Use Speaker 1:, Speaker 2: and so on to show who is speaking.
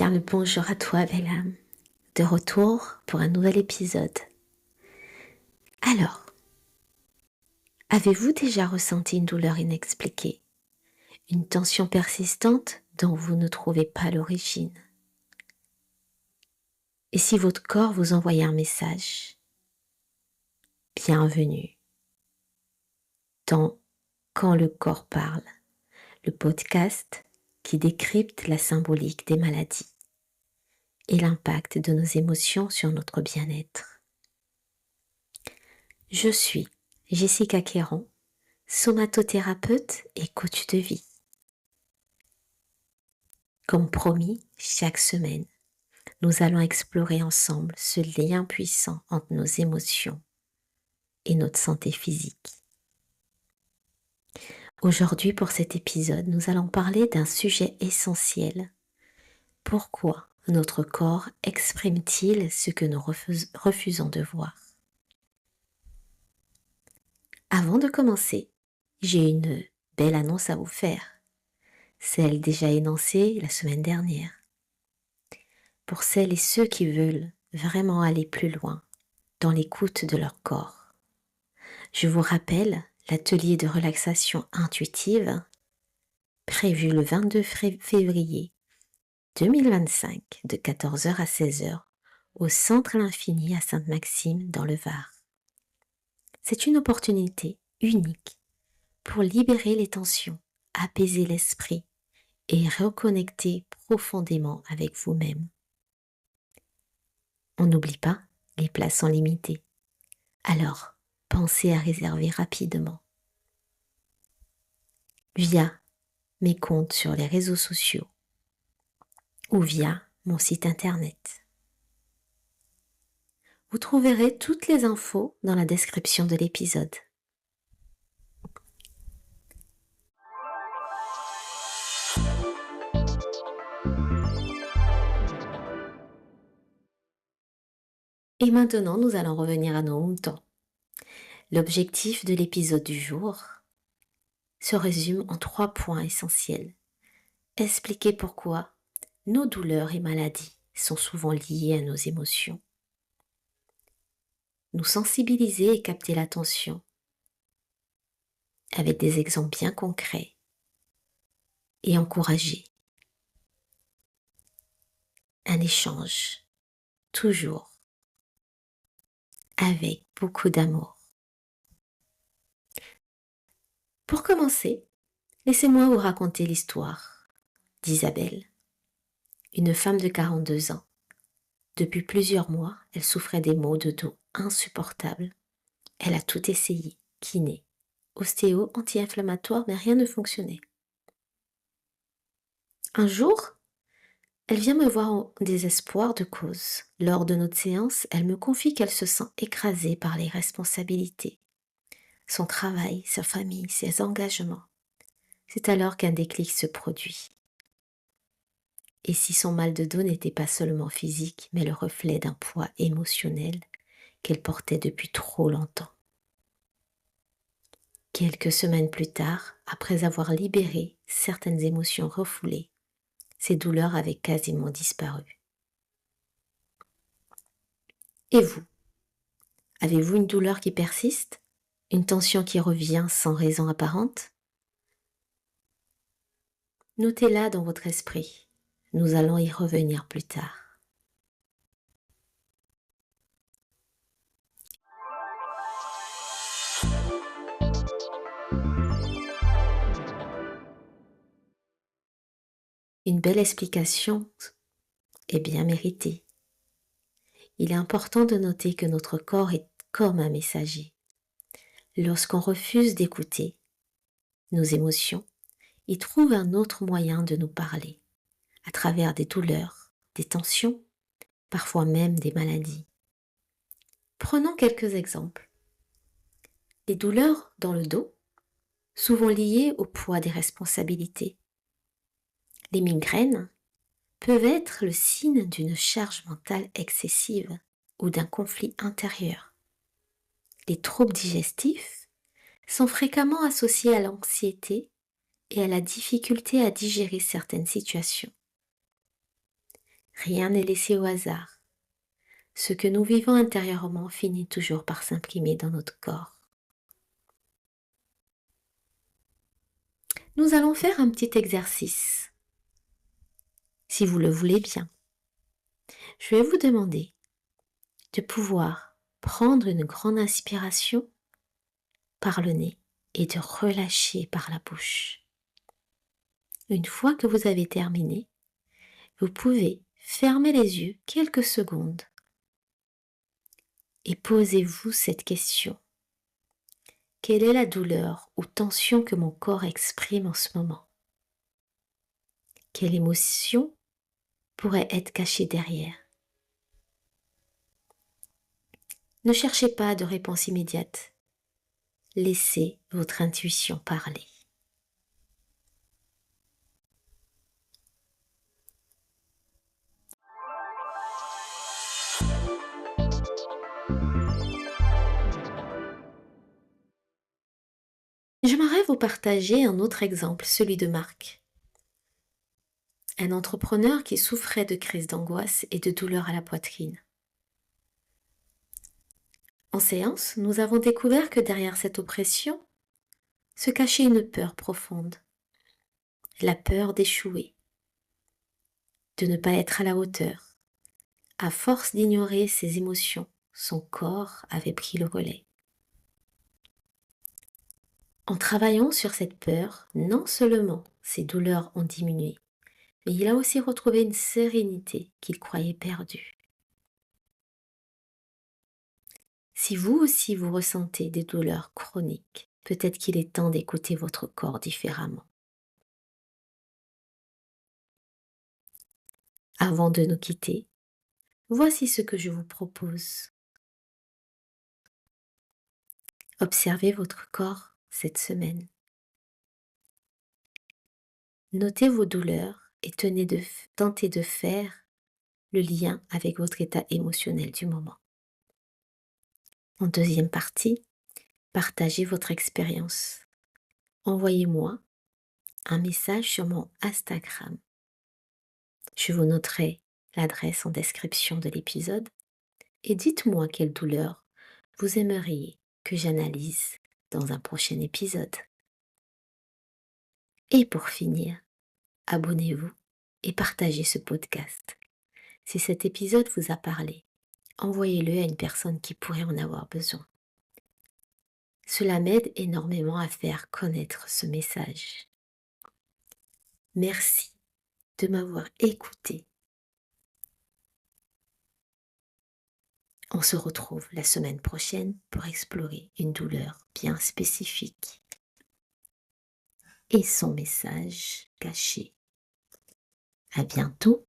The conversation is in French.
Speaker 1: Bien le bonjour à toi, belle âme. De retour pour un nouvel épisode. Alors, avez-vous déjà ressenti une douleur inexpliquée? Une tension persistante dont vous ne trouvez pas l'origine? Et si votre corps vous envoyait un message? Bienvenue dans Quand le corps parle, le podcast qui décrypte la symbolique des maladies et l'impact de nos émotions sur notre bien-être. Je suis Jessica Quéron, somatothérapeute et coach de vie. Comme promis, chaque semaine, nous allons explorer ensemble ce lien puissant entre nos émotions et notre santé physique. Aujourd'hui, pour cet épisode, nous allons parler d'un sujet essentiel. Pourquoi notre corps exprime-t-il ce que nous refusons de voir? Avant de commencer, j'ai une belle annonce à vous faire, celle déjà énoncée la semaine dernière. Pour celles et ceux qui veulent vraiment aller plus loin dans l'écoute de leur corps. Je vous rappelle l'atelier de relaxation intuitive prévu le 22 février 2025 de 14h à 16h au Centre L'Infini à Sainte-Maxime dans le Var. C'est une opportunité unique pour libérer les tensions, apaiser l'esprit et reconnecter profondément avec vous-même. On n'oublie pas, les places sont limitées. Alors, pensez à réserver rapidement. Via mes comptes sur les réseaux sociaux ou via mon site internet. Vous trouverez toutes les infos dans la description de l'épisode. Et maintenant, nous allons revenir à nos moutons. L'objectif de l'épisode du jour se résume en 3 points essentiels. Expliquer pourquoi nos douleurs et maladies sont souvent liées à nos émotions. Nous sensibiliser et capter l'attention avec des exemples bien concrets et encourager un échange toujours avec beaucoup d'amour. Pour commencer, laissez-moi vous raconter l'histoire d'Isabelle, une femme de 42 ans. Depuis plusieurs mois, elle souffrait des maux de dos insupportables. Elle a tout essayé, kiné, ostéo, anti-inflammatoire, mais rien ne fonctionnait. Un jour, elle vient me voir en désespoir de cause. Lors de notre séance, elle me confie qu'elle se sent écrasée par les responsabilités, son travail, sa famille, ses engagements. C'est alors qu'un déclic se produit. Et si son mal de dos n'était pas seulement physique, mais le reflet d'un poids émotionnel qu'elle portait depuis trop longtemps. Quelques semaines plus tard, après avoir libéré certaines émotions refoulées, ses douleurs avaient quasiment disparu. Et vous? Avez-vous une douleur qui persiste? Une tension qui revient sans raison apparente? Notez-la dans votre esprit. Nous allons y revenir plus tard. Une belle explication est bien méritée. Il est important de noter que notre corps est comme un messager. Lorsqu'on refuse d'écouter nos émotions, il trouve un autre moyen de nous parler, à travers des douleurs, des tensions, parfois même des maladies. Prenons quelques exemples. Les douleurs dans le dos, souvent liées au poids des responsabilités. Les migraines peuvent être le signe d'une charge mentale excessive ou d'un conflit intérieur. Les troubles digestifs sont fréquemment associés à l'anxiété et à la difficulté à digérer certaines situations. Rien n'est laissé au hasard. Ce que nous vivons intérieurement finit toujours par s'imprimer dans notre corps. Nous allons faire un petit exercice, si vous le voulez bien. Je vais vous demander de pouvoir prendre une grande inspiration par le nez et de relâcher par la bouche. Une fois que vous avez terminé, vous pouvez fermer les yeux quelques secondes et posez-vous cette question. Quelle est la douleur ou tension que mon corps exprime en ce moment? Quelle émotion pourrait être cachée derrière? Ne cherchez pas de réponse immédiate. Laissez votre intuition parler. J'aimerais vous partager un autre exemple, celui de Marc, un entrepreneur qui souffrait de crises d'angoisse et de douleurs à la poitrine. En séance, nous avons découvert que derrière cette oppression se cachait une peur profonde, la peur d'échouer, de ne pas être à la hauteur. À force d'ignorer ses émotions, son corps avait pris le relais. En travaillant sur cette peur, non seulement ses douleurs ont diminué, mais il a aussi retrouvé une sérénité qu'il croyait perdue. Si vous aussi vous ressentez des douleurs chroniques, peut-être qu'il est temps d'écouter votre corps différemment. Avant de nous quitter, voici ce que je vous propose. Observez votre corps cette semaine. Notez vos douleurs et tentez de faire le lien avec votre état émotionnel du moment. En deuxième partie, partagez votre expérience. Envoyez-moi un message sur mon Instagram. Je vous noterai l'adresse en description de l'épisode et dites-moi quelle douleur vous aimeriez que j'analyse dans un prochain épisode. Et pour finir, abonnez-vous et partagez ce podcast. Si cet épisode vous a parlé, envoyez-le à une personne qui pourrait en avoir besoin. Cela m'aide énormément à faire connaître ce message. Merci de m'avoir écouté. On se retrouve la semaine prochaine pour explorer une douleur bien spécifique et son message caché. À bientôt.